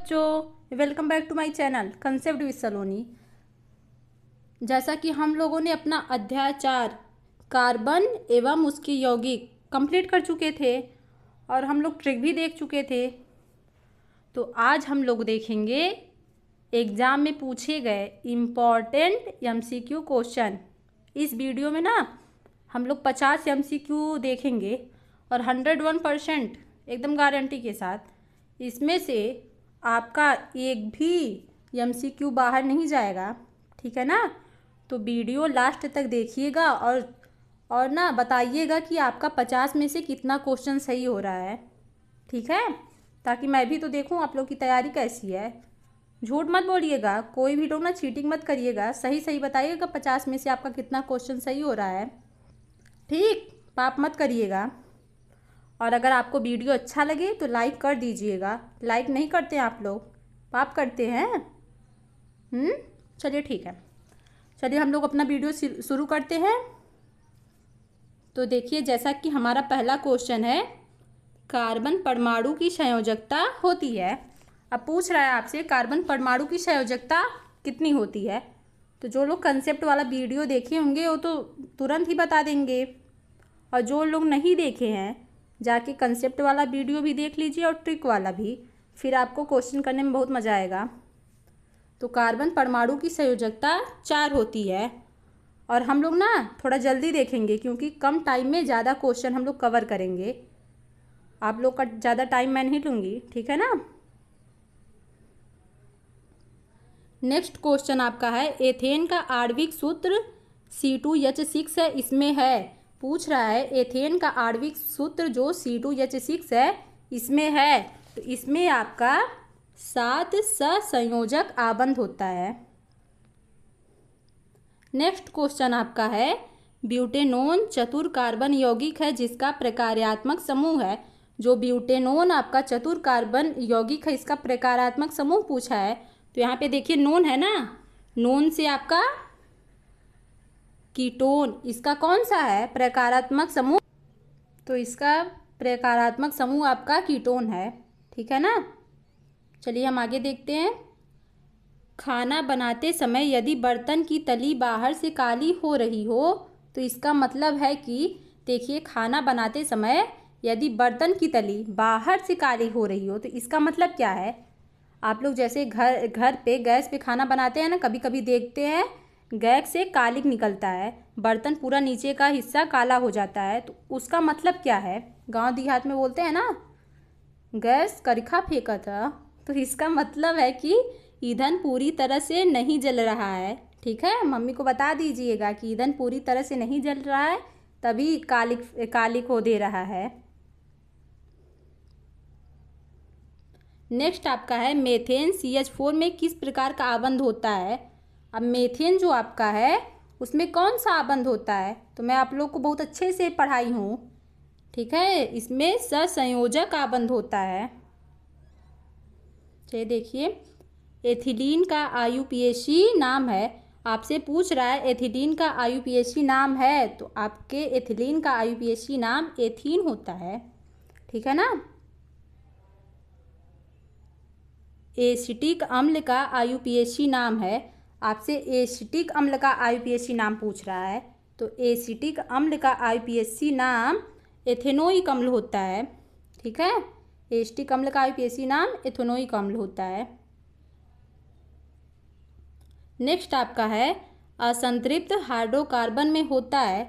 बच्चों, welcome back to my channel concept with Saloni. जैसा कि हम लोगों ने अपना अध्याय 4 कार्बन एवं उसके यौगिक कंप्लीट कर चुके थे और हम लोग ट्रिक भी देख चुके थे, तो आज हम लोग देखेंगे एग्ज़ाम में पूछे गए इम्पॉर्टेंट एमसीक्यू क्वेश्चन। इस वीडियो में ना हम लोग 50 एमसीक्यू देखेंगे और 101% एकदम गारंटी के साथ इसमें से आपका एक भी एमसीक्यू बाहर नहीं जाएगा, ठीक है ना। तो वीडियो लास्ट तक देखिएगा और ना बताइएगा कि आपका 50 में से कितना क्वेश्चन सही हो रहा है, ठीक है, ताकि मैं भी तो देखूं आप लोग की तैयारी कैसी है। झूठ मत बोलिएगा, कोई भी लोग ना चीटिंग मत करिएगा, सही सही बताइएगा 50 में से आपका कितना क्वेश्चन सही हो रहा है, ठीक, पाप मत करिएगा। और अगर आपको वीडियो अच्छा लगे तो लाइक कर दीजिएगा। लाइक नहीं करते आप लोग, पाप करते हैं। चलिए ठीक है, चलिए हम लोग अपना वीडियो शुरू करते हैं। तो देखिए, जैसा कि हमारा पहला क्वेश्चन है, कार्बन परमाणु की संयोजकता होती है। अब पूछ रहा है आपसे कार्बन परमाणु की संयोजकता कितनी होती है। तो जो लोग कंसेप्ट वाला वीडियो देखे होंगे वो तो तुरंत ही बता देंगे, और जो लोग नहीं देखे हैं जाके कंसेप्ट वाला वीडियो भी देख लीजिए और ट्रिक वाला भी, फिर आपको क्वेश्चन करने में बहुत मज़ा आएगा। तो कार्बन परमाणु की संयोजकता 4 होती है, और हम लोग ना थोड़ा जल्दी देखेंगे क्योंकि कम टाइम में ज़्यादा क्वेश्चन हम लोग कवर करेंगे। आप लोग का ज़्यादा टाइम मैं नहीं लूँगी, ठीक है ना। नेक्स्ट क्वेश्चन आपका है, एथेन का आणविक सूत्र C2H6 है, इसमें है। पूछ रहा है एथेन का आणविक सूत्र जो C2H6 है इसमें है, तो इसमें आपका 7 सहसंयोजक आबंध होता है। नेक्स्ट क्वेश्चन आपका है, ब्यूटेनोन चतुर कार्बन यौगिक है जिसका प्रकार्यात्मक समूह है। जो ब्यूटेनोन आपका चतुर कार्बन यौगिक है इसका प्रकार्यात्मक समूह पूछा है। तो यहाँ पे देखिए नोन है ना, नोन से आपका कीटोन, इसका कौन सा है प्रकारात्मक समूह, तो इसका प्रकारात्मक समूह आपका कीटोन है, ठीक है ना। चलिए हम आगे देखते हैं। खाना बनाते समय यदि बर्तन की तली बाहर से काली हो रही हो तो इसका मतलब है कि देखिए, खाना बनाते समय यदि बर्तन की तली बाहर से काली हो रही हो तो इसका मतलब क्या है। आप लोग जैसे घर पे गैस पे खाना बनाते हैं ना, कभी कभी देखते हैं गैस से कालिक निकलता है, बर्तन पूरा नीचे का हिस्सा काला हो जाता है, तो उसका मतलब क्या है। गांव देहात में बोलते हैं ना, गैस करिखा फेंका था, तो इसका मतलब है कि ईंधन पूरी तरह से नहीं जल रहा है, ठीक है। मम्मी को बता दीजिएगा कि ईंधन पूरी तरह से नहीं जल रहा है, तभी कालिक हो दे रहा है। नेक्स्ट आपका है, मेथेन CH4 में किस प्रकार का आबंध होता है। अब मेथेन जो आपका है उसमें कौन सा आबंध होता है, तो मैं आप लोग को बहुत अच्छे से पढ़ाई हूँ, ठीक है। इसमें सहसंयोजक आबंध होता है। चलिए देखिए, एथिलीन का IUPAC नाम है। आपसे पूछ रहा है एथिलीन का IUPAC नाम है, तो आपके एथिलीन का IUPAC नाम एथीन होता है, ठीक है ना। एसिटिक अम्ल का IUPAC नाम है। आपसे एसिटिक अम्ल का IUPAC नाम पूछ रहा है, तो एसिटिक अम्ल का IUPAC नाम एथेनोइक अम्ल होता है, ठीक है। एसिटिक अम्ल का IUPAC नाम एथेनोइक अम्ल होता है। नेक्स्ट आपका है, असंतृप्त हाइड्रोकार्बन में होता है।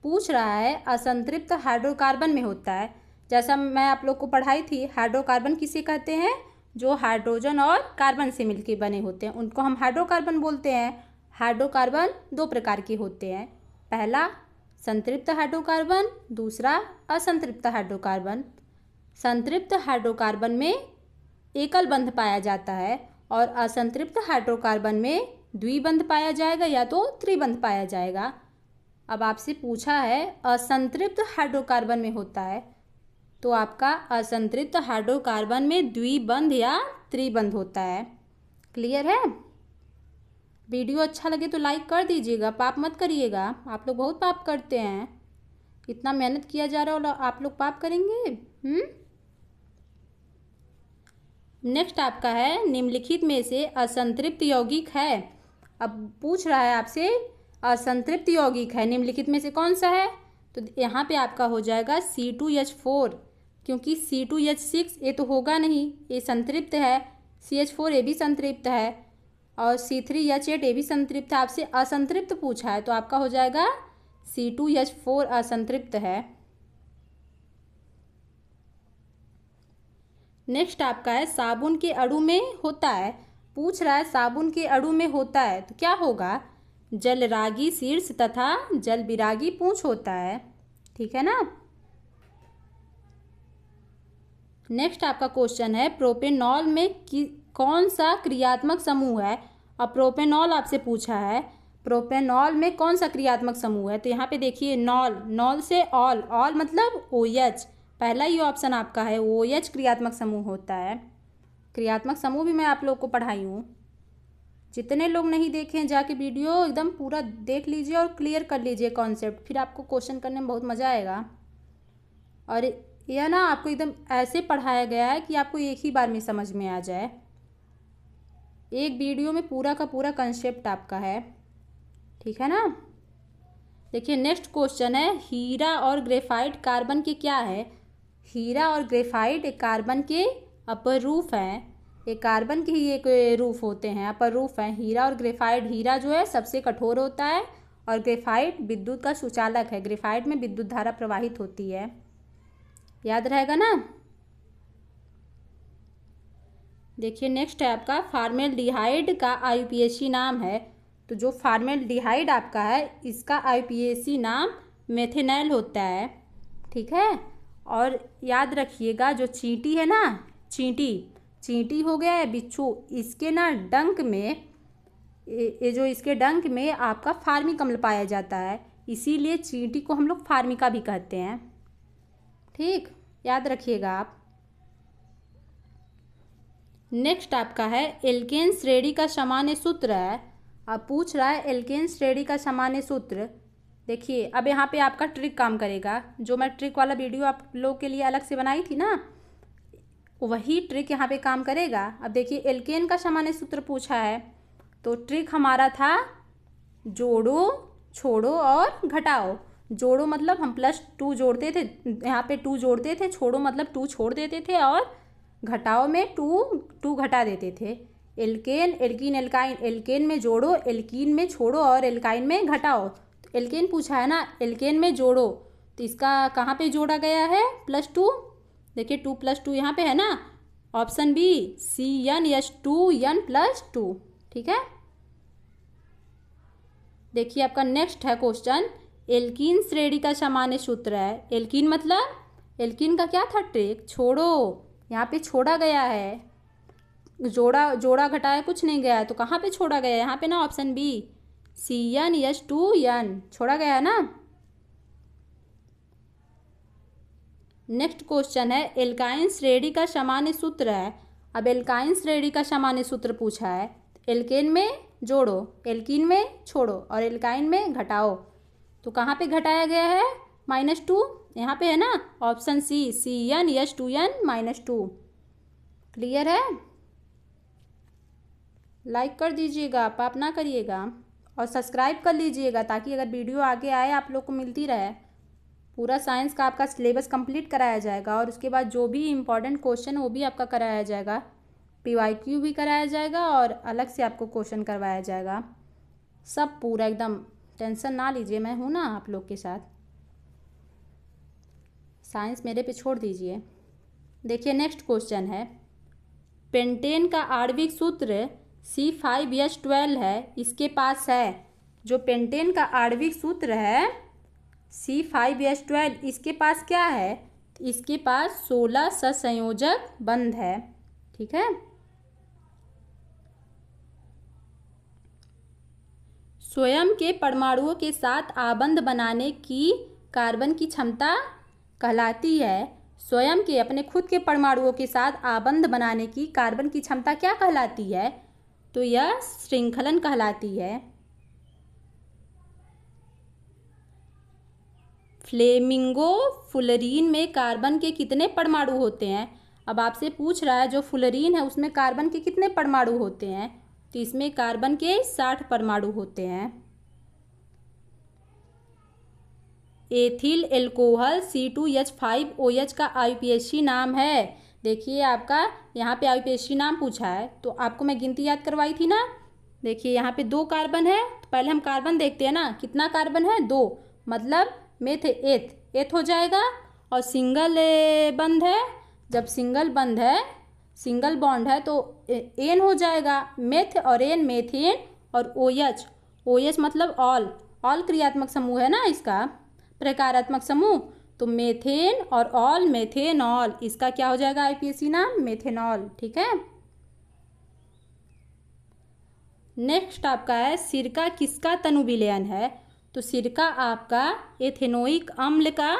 पूछ रहा है असंतृप्त हाइड्रोकार्बन में होता है। जैसा मैं आप लोग को पढ़ाई थी, हाइड्रोकार्बन किसे कहते हैं, जो हाइड्रोजन और कार्बन से मिलकर बने होते हैं उनको हम हाइड्रोकार्बन बोलते हैं। हाइड्रोकार्बन 2 प्रकार के होते हैं, पहला संतृप्त हाइड्रोकार्बन, दूसरा असंतृप्त हाइड्रोकार्बन। संतृप्त हाइड्रोकार्बन में एकल बंध पाया जाता है और असंतृप्त हाइड्रोकार्बन में द्विबंध पाया जाएगा या तो त्रिबंध पाया जाएगा। अब आपसे पूछा है असंतृप्त हाइड्रोकार्बन में होता है, तो आपका असंतृप्त हाइड्रोकार्बन में द्विबंध या त्रिबंध होता है। क्लियर है। वीडियो अच्छा लगे तो लाइक कर दीजिएगा, पाप मत करिएगा। आप लोग बहुत पाप करते हैं, इतना मेहनत किया जा रहा है और आप लोग पाप करेंगे। नेक्स्ट आपका है निम्नलिखित में से असंतृप्त यौगिक है। अब पूछ रहा है आपसे असंतृप्त यौगिक है, निम्नलिखित में से कौन सा है? तो यहाँ पे आपका हो जाएगा C2H4, क्योंकि C2H6 ये तो होगा नहीं, ये संतृप्त है। CH4 ये भी संतृप्त है और C3H8 ये भी संतृप्त है। आपसे असंतृप्त पूछा है तो आपका हो जाएगा C2H4 असंतृप्त है। नेक्स्ट आपका है साबुन के अणु में होता है। पूछ रहा है साबुन के अणु में होता है तो क्या होगा? जलरागी शीर्ष तथा जल विरागी पूंछ होता है। ठीक है ना। नेक्स्ट आपका क्वेश्चन है प्रोपेनॉल में कौन सा क्रियात्मक समूह है? अब प्रोपेनॉल आपसे पूछा है, प्रोपेनॉल में कौन सा क्रियात्मक समूह है? तो यहाँ पे देखिए नॉल, नॉल से ऑल, ऑल मतलब OH, पहला ही ऑप्शन आपका है OH क्रियात्मक समूह होता है। क्रियात्मक समूह भी मैं आप लोग को पढ़ाई हूँ। जितने लोग नहीं देखे हैं जाके वीडियो एकदम पूरा देख लीजिए और क्लियर कर लीजिए कॉन्सेप्ट, फिर आपको क्वेश्चन करने में बहुत मज़ा आएगा। और यह ना आपको एकदम ऐसे पढ़ाया गया है कि आपको एक ही बार में समझ में आ जाए। एक वीडियो में पूरा का पूरा कंसेप्ट आपका है। ठीक है ना। देखिए नेक्स्ट क्वेश्चन है हीरा और ग्रेफाइट कार्बन के क्या है? हीरा और ग्रेफाइट एक कार्बन के अपर रूफ हैं। एक कार्बन के ही एक रूफ होते हैं, अपर रूफ हैं हीरा और ग्रेफाइट। हीरा जो है सबसे कठोर होता है और ग्रेफाइट विद्युत का सुचालक है। ग्रेफाइट में विद्युत धारा प्रवाहित होती है, याद रहेगा ना। देखिए नेक्स्ट है आपका फार्मेल्डिहाइड का IUPAC नाम है। तो जो फार्मेल्डिहाइड आपका है इसका IUPAC नाम मेथेनॉल होता है। ठीक है। और याद रखिएगा जो चींटी है ना, चींटी हो गया है बिच्छू, इसके ना डंक में, ये जो इसके डंक में आपका फार्मिक अम्ल पाया जाता है, इसीलिए चींटी को हम लोग फार्मिका भी कहते हैं। ठीक, याद रखिएगा आप। नेक्स्ट आपका है एल्केन श्रेणी का सामान्य सूत्र है। अब पूछ रहा है एल्केन श्रेणी का सामान्य सूत्र। देखिए अब यहाँ पे आपका ट्रिक काम करेगा। जो मैं ट्रिक वाला वीडियो आप लोग के लिए अलग से बनाई थी ना, वही ट्रिक यहाँ पे काम करेगा। अब देखिए एल्केन का सामान्य सूत्र पूछा है तो ट्रिक हमारा था जोड़ो, छोड़ो और घटाओ। जोड़ो मतलब हम +2 जोड़ते थे, यहाँ पे 2 जोड़ते थे। छोड़ो मतलब 2 छोड़ देते थे और घटाओ में 2 घटा देते थे। एल्केन, एल्कीन, एल्काइन, एल्केन में जोड़ो, एल्कीन में छोड़ो और एल्काइन में घटाओ। तो एल्केन पूछा है ना, एल्केन में जोड़ो तो इसका कहाँ पे जोड़ा गया है? +2। देखिए 2 + 2 यहाँ पे है ना, ऑप्शन बी CnH2n+2। ठीक है। देखिए आपका नेक्स्ट है क्वेश्चन एल्कीन श्रेणी का सामान्य सूत्र है। एल्कीन मतलब, एल्कीन का क्या था ट्रिक? छोड़ो, यहाँ पे छोड़ा गया है, जोड़ा घटाया कुछ नहीं गया है। तो कहाँ पे छोड़ा गया है? यहाँ पे ना ऑप्शन बी CnH2n छोड़ा गया है ना। नेक्स्ट क्वेश्चन है एल्काइन श्रेणी का सामान्य सूत्र है। अब एल्काइन श्रेणी का सामान्य सूत्र पूछा है। एल्केन में जोड़ो, एल्कीन में छोड़ो और एल्काइन में घटाओ। तो कहाँ पे घटाया गया है? -2 यहाँ पे है ना, ऑप्शन सी CnH2n-2। क्लियर है? लाइक कर दीजिएगा, पाप ना करिएगा और सब्सक्राइब कर लीजिएगा ताकि अगर वीडियो आगे आए आप लोग को मिलती रहे। पूरा साइंस का आपका सिलेबस कंप्लीट कराया जाएगा और उसके बाद जो भी इम्पोर्टेंट क्वेश्चन वो भी आपका कराया जाएगा। PYQ भी कराया जाएगा और अलग से आपको क्वेश्चन करवाया जाएगा। सब पूरा एकदम टेंशन ना लीजिए, मैं हूँ ना आप लोग के साथ। साइंस मेरे पे छोड़ दीजिए। देखिए नेक्स्ट क्वेश्चन है पेंटेन का आणविक सूत्र C5H12 है, इसके पास है। जो पेंटेन का आणविक सूत्र है C5H12, इसके पास क्या है? इसके पास 16 सहसंयोजक बंध है। ठीक है। स्वयं के परमाणुओं के साथ आबंध बनाने की कार्बन की क्षमता कहलाती है। स्वयं के, अपने खुद के परमाणुओं के साथ आबंध बनाने की कार्बन की क्षमता क्या कहलाती है? तो यह श्रृंखलन कहलाती है। फ्लेमिंगो फुलरीन में कार्बन के कितने परमाणु होते हैं? अब आपसे पूछ रहा है जो फ्लोरीन है उसमें कार्बन के कितने परमाणु होते हैं, तो इसमें कार्बन के 60 परमाणु होते हैं। एथिल एल्कोहल C2H5OH का IUPAC नाम है। देखिए आपका यहाँ पे IUPAC नाम पूछा है, तो आपको मैं गिनती याद करवाई थी ना। देखिए यहाँ पे 2 कार्बन है, तो पहले हम कार्बन देखते हैं ना, कितना कार्बन है 2, मतलब मेथ एथ हो जाएगा। और सिंगल बंध है, जब सिंगल बंध है, सिंगल बॉन्ड है तो एन हो जाएगा, मेथ और एन मेथेन। और OH मतलब ऑल क्रियात्मक समूह है ना इसका, प्रकारात्मक समूह, तो मेथेन और ऑल मेथेनॉल, इसका क्या हो जाएगा IUPAC नाम, मेथेनॉल। ठीक है। नेक्स्ट आपका है सिरका किसका तनु विलयन है, तो सिरका आपका एथेनोइक अम्ल का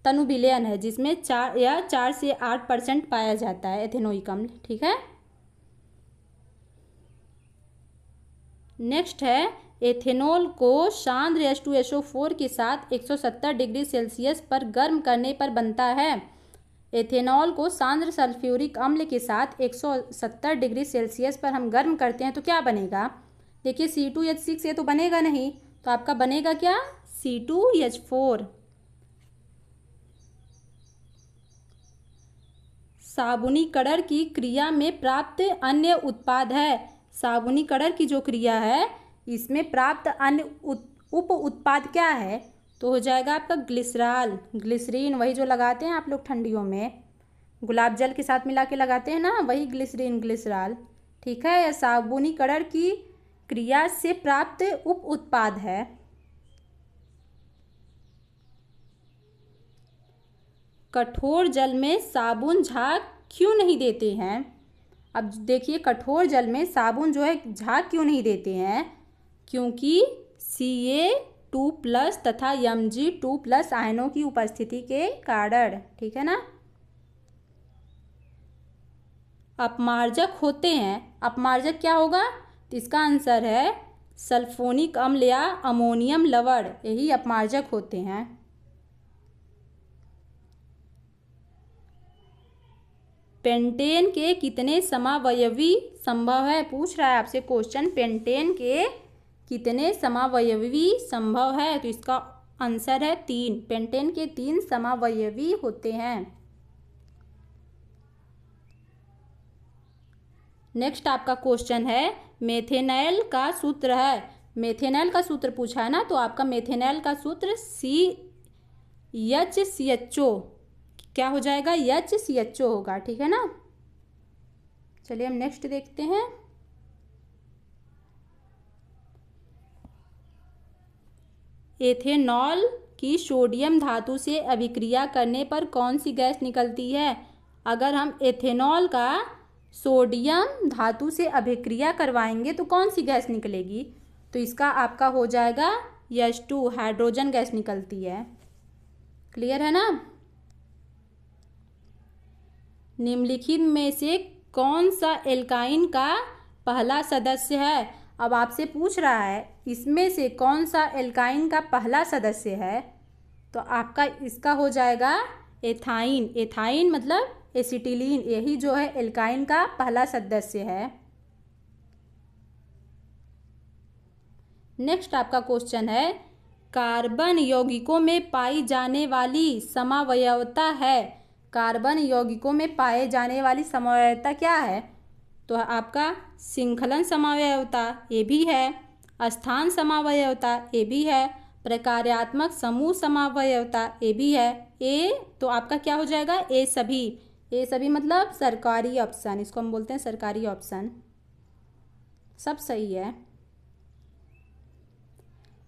तनु विलयन है, जिसमें 4 से 8% पाया जाता है एथेनोइक अम्ल। ठीक है। नेक्स्ट है एथेनॉल को सांद्र H2SO4 के साथ 170 डिग्री सेल्सियस पर गर्म करने पर बनता है। एथेनॉल को सांद्र सल्फ्यूरिक अम्ल के साथ 170 डिग्री सेल्सियस पर हम गर्म करते हैं तो क्या बनेगा। देखिए C2H6 ये तो बनेगा नहीं, तो आपका बनेगा क्या, C2H4। साबुनीकरण की क्रिया में प्राप्त अन्य उत्पाद है। साबुनीकरण की जो क्रिया है इसमें प्राप्त अन्य उप उत्पाद क्या है, तो हो जाएगा आपका ग्लिसरीन, वही जो लगाते हैं आप लोग ठंडियों में, गुलाब जल के साथ मिला के लगाते हैं ना, वही ग्लिसराल। ठीक है। साबुनीकरण की क्रिया से प्राप्त उप उत्पाद है। कठोर जल में साबुन झाग क्यों नहीं देते हैं। अब देखिए कठोर जल में साबुन जो है झाग क्यों नहीं देते हैं, क्योंकि Ca2+ तथा Mg2+ आयनों की उपस्थिति के कारण। ठीक है ना। अपमार्जक होते हैं, अपमार्जक क्या होगा, तो इसका आंसर है सल्फोनिक अम्ल या अमोनियम लवण, यही अपमार्जक होते हैं। पेंटेन के कितने समावयवी संभव है, पूछ रहा है आपसे क्वेश्चन, पेंटेन के कितने समावयवी संभव है, तो इसका आंसर है 3। पेंटेन के 3 समावयवी होते हैं। नेक्स्ट आपका क्वेश्चन है मेथेनॉल का सूत्र है। मेथेनॉल का सूत्र पूछा है ना, तो आपका मेथेनॉल का सूत्र CHCHO क्या हो जाएगा, HCHO होगा। ठीक है ना। चलिए हम नेक्स्ट देखते हैं। एथेनॉल की सोडियम धातु से अभिक्रिया करने पर कौन सी गैस निकलती है। अगर हम एथेनॉल का सोडियम धातु से अभिक्रिया करवाएंगे तो कौन सी गैस निकलेगी, तो इसका आपका हो जाएगा H2, हाइड्रोजन गैस निकलती है। क्लियर है ना। निम्नलिखित में से कौन सा एल्काइन का पहला सदस्य है। अब आपसे पूछ रहा है इसमें से कौन सा एल्काइन का पहला सदस्य है, तो आपका इसका हो जाएगा एथाइन। एथाइन मतलब एसिटिलीन, यही जो है एल्काइन का पहला सदस्य है। नेक्स्ट आपका क्वेश्चन है कार्बन यौगिकों में पाई जाने वाली समावयवता है। कार्बन यौगिकों में पाए जाने वाली समावयवता क्या है, तो आपका श्रृंखलन समावयवता ये भी है, स्थान समावयवता ये भी है, प्रकार्यात्मक समूह समावयवता ये भी है। ए तो आपका क्या हो जाएगा, ए सभी मतलब सरकारी ऑप्शन, इसको हम बोलते हैं सरकारी ऑप्शन, सब सही है।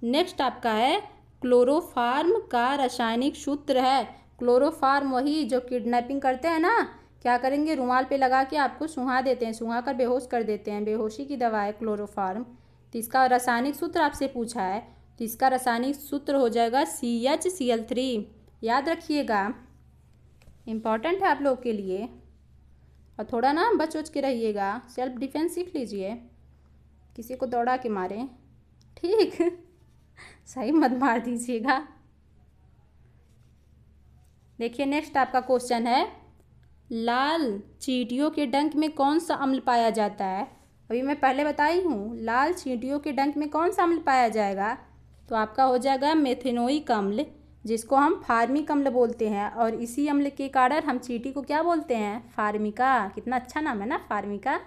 नेक्स्ट आपका है क्लोरोफार्म का रासायनिक सूत्र है। क्लोरोफार्म वही जो किडनैपिंग करते हैं ना, क्या करेंगे, रुमाल पे लगा के आपको सुहा देते हैं, सुहा कर बेहोश कर देते हैं, बेहोशी की दवा है क्लोरोफार्म। तो इसका रासायनिक सूत्र आपसे पूछा है, तो इसका रासायनिक सूत्र हो जाएगा CHCl3। याद रखिएगा, इम्पॉर्टेंट है आप लोग के लिए। और थोड़ा ना बच उच के रहिएगा, सेल्फ डिफेंस सीख लीजिए, किसी को दौड़ा के मारें, ठीक सही मत मार दीजिएगा। देखिए नेक्स्ट आपका क्वेश्चन है लाल चींटियों के डंक में कौन सा अम्ल पाया जाता है? अभी मैं पहले बताई हूँ, लाल चींटियों के डंक में कौन सा अम्ल पाया जाएगा? तो आपका हो जाएगा मेथेनोइक अम्ल, जिसको हम फार्मिक अम्ल बोलते हैं। और इसी अम्ल के कारण हम चींटी को क्या बोलते हैं? फार्मिका। कितना अच्छा नाम है ना, फार्मिका।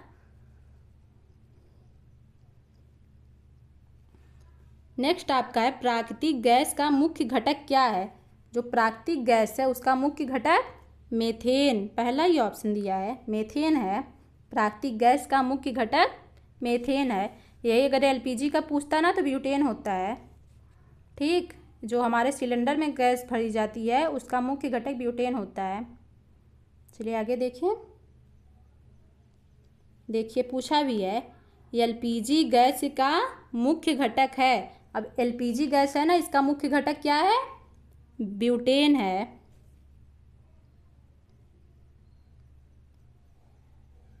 नेक्स्ट आपका है प्राकृतिक गैस का मुख्य घटक क्या है? जो प्राकृतिक गैस है उसका मुख्य घटक मेथेन, पहला ही ऑप्शन दिया है, मेथेन है। प्राकृतिक गैस का मुख्य घटक मेथेन है। यही अगर एलपीजी का पूछता ना तो ब्यूटेन होता है। ठीक, जो हमारे सिलेंडर में गैस भरी जाती है उसका मुख्य घटक ब्यूटेन होता है। चलिए आगे देखिए। देखिए पूछा भी है, एलपीजी गैस का मुख्य घटक है। अब एलपीजी गैस है ना, इसका मुख्य घटक क्या है? ब्यूटेन है।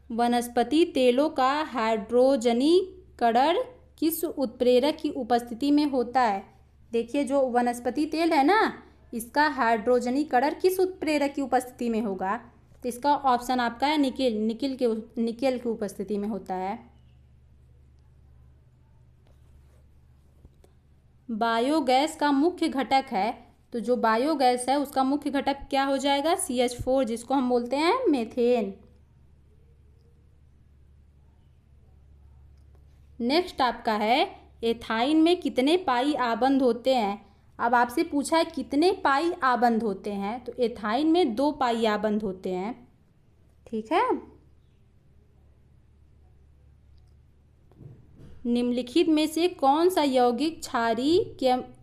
वनस्पति तेलों का हाइड्रोजनीकरण किस उत्प्रेरक की उपस्थिति में होता है? देखिए जो वनस्पति तेल है ना, इसका हाइड्रोजनीकरण किस उत्प्रेरक की उपस्थिति में होगा? तो इसका ऑप्शन आपका है निकेल। निकेल की उपस्थिति में होता है। बायोगैस का मुख्य घटक है, तो जो बायोगैस है उसका मुख्य घटक क्या हो जाएगा? CH4, जिसको हम बोलते हैं मेथेन। नेक्स्ट आपका है एथाइन में कितने पाई आबंध होते हैं? अब आपसे पूछा है कितने पाई आबंध होते हैं, तो एथाइन में 2 पाई आबंध होते हैं। ठीक है। निम्नलिखित में से कौन सा यौगिक क्षारीय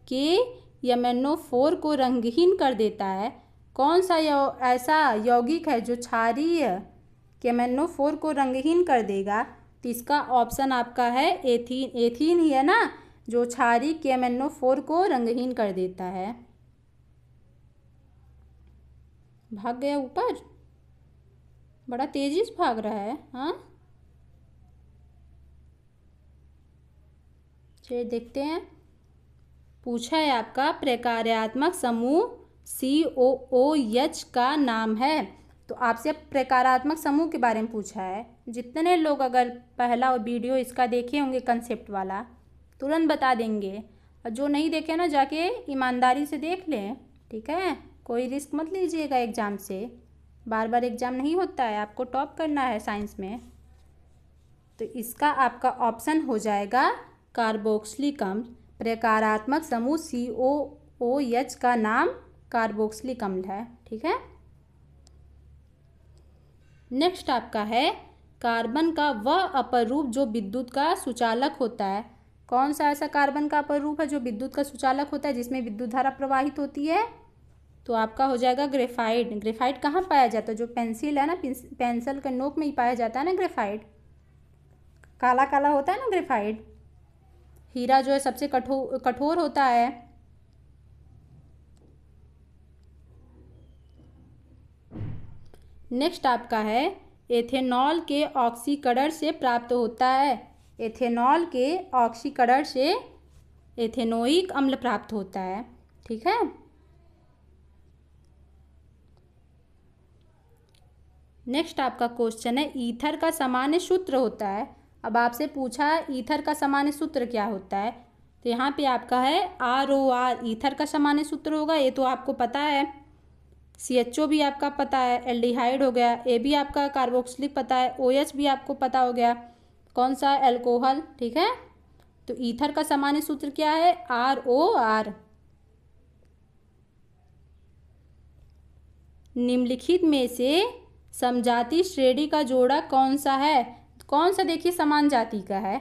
के यमनोफोर को रंगहीन कर देता है? कौन सा ऐसा यौगिक है जो क्षारीय केमेनोफोर को रंगहीन कर देगा? तो इसका ऑप्शन आपका है एथीन। एथीन ही है ना जो क्षारीय केमेनोफोर को रंगहीन कर देता है। भाग गया ऊपर, बड़ा तेजी से भाग रहा है। हाँ, चलिए देखते हैं। पूछा है आपका प्रकार्यात्मक समूह COOH का नाम है। तो आपसे प्रकारात्मक समूह के बारे में पूछा है। जितने लोग अगर पहला वीडियो इसका देखे होंगे कंसेप्ट वाला, तुरंत बता देंगे। और जो नहीं देखे ना, जाके ईमानदारी से देख लें। ठीक है, कोई रिस्क मत लीजिएगा एग्ज़ाम से। बार बार एग्ज़ाम नहीं होता है, आपको टॉप करना है साइंस में। तो इसका आपका ऑप्शन हो जाएगा कार्बोक्सिलिक अम्ल। प्रकारात्मक समूह COOH का नाम कार्बोक्सिलिक अम्ल है। ठीक है। नेक्स्ट आपका है कार्बन का वह अपर रूप जो विद्युत का सुचालक होता है। कौन सा ऐसा कार्बन का अपर रूप है जो विद्युत का सुचालक होता है, जिसमें विद्युत धारा प्रवाहित होती है? तो आपका हो जाएगा ग्रेफाइट। ग्रेफाइट कहाँ पाया जाता है? जो पेंसिल है ना, पेंसिल के नोक में ही पाया जाता है ना ग्रेफाइट। काला काला होता है ना ग्रेफाइट। हीरा जो है सबसे कठोर होता है। नेक्स्ट आपका है एथेनॉल के ऑक्सीकरण से प्राप्त होता है। एथेनॉल के ऑक्सीकरण से एथेनोइक अम्ल प्राप्त होता है। ठीक है। नेक्स्ट आपका क्वेश्चन है ईथर का सामान्य सूत्र होता है। अब आपसे पूछा है ईथर का सामान्य सूत्र क्या होता है, तो यहाँ पे आपका है ROR ईथर का सामान्य सूत्र होगा। ये तो आपको पता है। CHO भी आपका पता है, एल्डिहाइड हो गया। A भी आपका कार्बोक्सिलिक पता है, OH भी आपको पता हो गया। कौन सा? एल्कोहल। ठीक है। तो ईथर का सामान्य सूत्र क्या है? ROR। निम्नलिखित में से समजाति श्रेणी का जोड़ा कौन सा है? कौन सा देखिए समान जाति का है?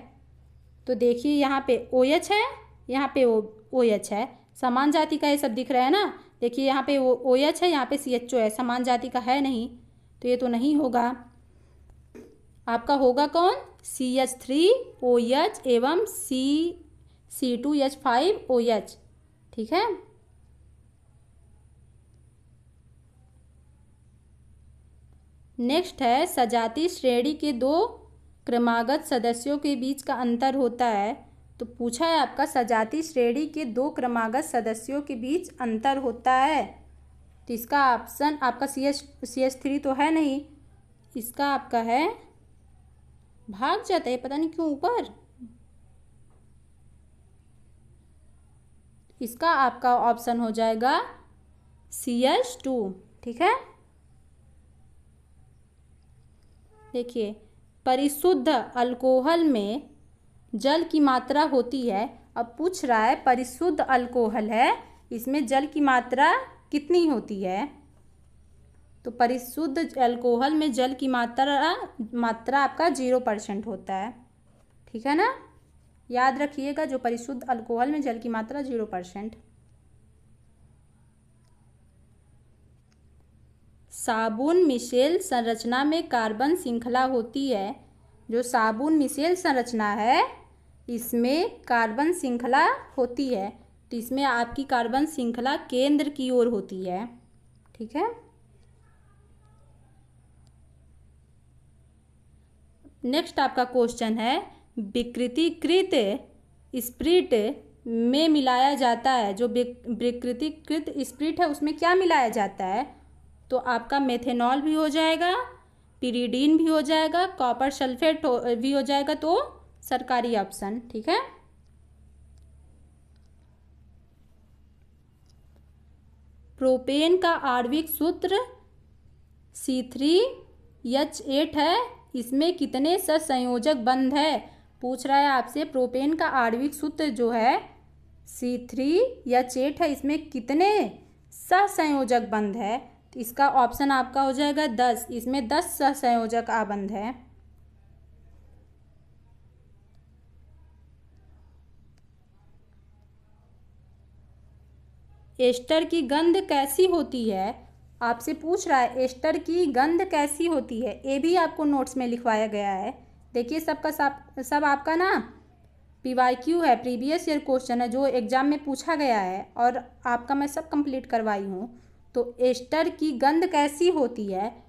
तो देखिए यहाँ पे OH है, यहाँ पे OH है। समान जाति का ये सब दिख रहा है ना। देखिए यहाँ पे OH है, यहाँ पे CHO है। समान जाति का है नहीं, तो ये तो नहीं होगा। आपका होगा कौन? CH3OH एवं C2H5OH। ठीक है। नेक्स्ट है सजातीय श्रेणी के 2 क्रमागत सदस्यों के बीच का अंतर होता है। तो पूछा है आपका सजातीय श्रेणी के 2 क्रमागत सदस्यों के बीच अंतर होता है। तो इसका ऑप्शन आपका CH3 तो है नहीं, इसका आपका है, भाग जाता है पता नहीं क्यों ऊपर, इसका आपका ऑप्शन हो जाएगा CH2। ठीक है, देखिए परिशुद्ध अल्कोहल में जल की मात्रा होती है। अब पूछ रहा है परिशुद्ध अल्कोहल है, इसमें जल की मात्रा कितनी होती है। तो परिशुद्ध अल्कोहल में जल की मात्रा आपका 0% होता है। ठीक है ना, याद रखिएगा, जो परिशुद्ध अल्कोहल में जल की मात्रा 0%। साबुन मिशेल संरचना में कार्बन श्रृंखला होती है। जो साबुन मिशेल संरचना है इसमें कार्बन श्रृंखला होती है, तो इसमें आपकी कार्बन श्रृंखला केंद्र की ओर होती है। ठीक है, नेक्स्ट आपका क्वेश्चन है, विकृतीकृत स्प्रिट में मिलाया जाता है। जो विकृतीकृत स्प्रिट है उसमें क्या मिलाया जाता है, तो आपका मेथेनॉल भी हो जाएगा, पिरीडीन भी हो जाएगा, कॉपर सल्फेट भी हो जाएगा, तो सरकारी ऑप्शन। ठीक है, प्रोपेन का आणविक सूत्र C3H8 है, इसमें कितने सहसंयोजक बंध है। पूछ रहा है आपसे प्रोपेन का आणविक सूत्र जो है C3H8 है, इसमें कितने सहसंयोजक बंध है। तो इसका ऑप्शन आपका हो जाएगा 10, इसमें 10 सहसंयोजक आबंध है। एस्टर की गंध कैसी होती है, आपसे पूछ रहा है एस्टर की गंध कैसी होती है। ये भी आपको नोट्स में लिखवाया गया है। देखिए सबका सब आपका ना PYQ है, प्रीवियस ईयर क्वेश्चन है जो एग्जाम में पूछा गया है, और आपका मैं सब कंप्लीट करवाई हूँ। तो एस्टर की गंध कैसी होती है,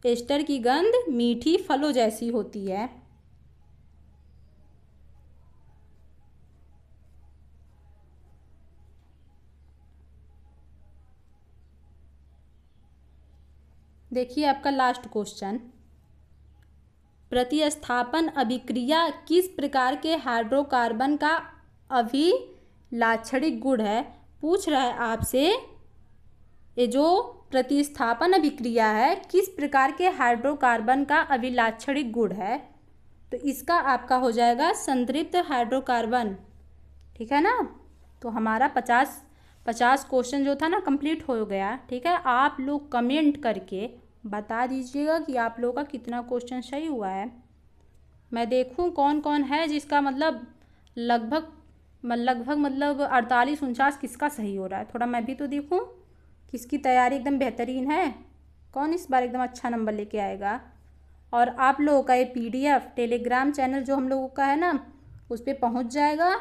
एस्टर की गंध मीठी फलों जैसी होती है। देखिए आपका लास्ट क्वेश्चन, प्रतिस्थापन अभिक्रिया किस प्रकार के हाइड्रोकार्बन का अभिलाक्षणिक गुण है। पूछ रहा है आपसे ये जो प्रतिस्थापन अभिक्रिया है किस प्रकार के हाइड्रोकार्बन का अभिलाक्षणिक गुण है, तो इसका आपका हो जाएगा संतृप्त हाइड्रोकार्बन। ठीक है ना, तो हमारा 50 क्वेश्चन जो था ना कंप्लीट हो गया। ठीक है, आप लोग कमेंट करके बता दीजिएगा कि आप लोगों का कितना क्वेश्चन सही हुआ है। मैं देखूं कौन कौन है जिसका मतलब लगभग 48-49 किसका सही हो रहा है। थोड़ा मैं भी तो देखूं किसकी तैयारी एकदम बेहतरीन है, कौन इस बार एकदम अच्छा नंबर लेके आएगा। और आप लोगों का ये PDF टेलीग्राम चैनल जो हम लोगों का है ना उस पर पहुँच जाएगा,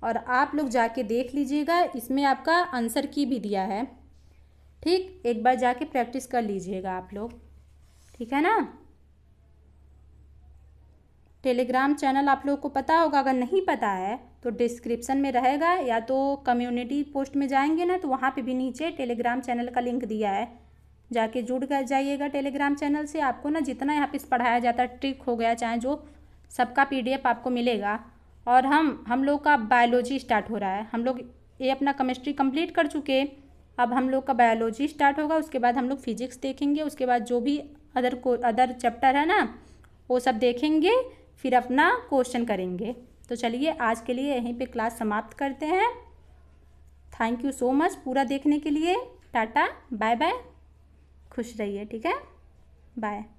और आप लोग जाके देख लीजिएगा, इसमें आपका आंसर की भी दिया है। ठीक, एक बार जाके प्रैक्टिस कर लीजिएगा आप लोग। ठीक है ना, टेलीग्राम चैनल आप लोगों को पता होगा, अगर नहीं पता है तो डिस्क्रिप्शन में रहेगा, या तो कम्युनिटी पोस्ट में जाएंगे ना तो वहाँ पे भी नीचे टेलीग्राम चैनल का लिंक दिया है, जाके जुड़ कर जाइएगा टेलीग्राम चैनल से। आपको ना जितना यहाँ पे पढ़ाया जाता है, ट्रिक हो गया चाहे जो, सबका PDF आपको मिलेगा। और हम लोग का बायोलॉजी स्टार्ट हो रहा है, हम लोग ये अपना केमिस्ट्री कंप्लीट कर चुके, अब हम लोग का बायोलॉजी स्टार्ट होगा, उसके बाद हम लोग फिजिक्स देखेंगे, उसके बाद जो भी अदर चैप्टर है ना वो सब देखेंगे, फिर अपना क्वेश्चन करेंगे। तो चलिए आज के लिए यहीं पे क्लास समाप्त करते हैं। थैंक यू सो मच पूरा देखने के लिए। टाटा बाय बाय, खुश रहिए। ठीक है, बाय।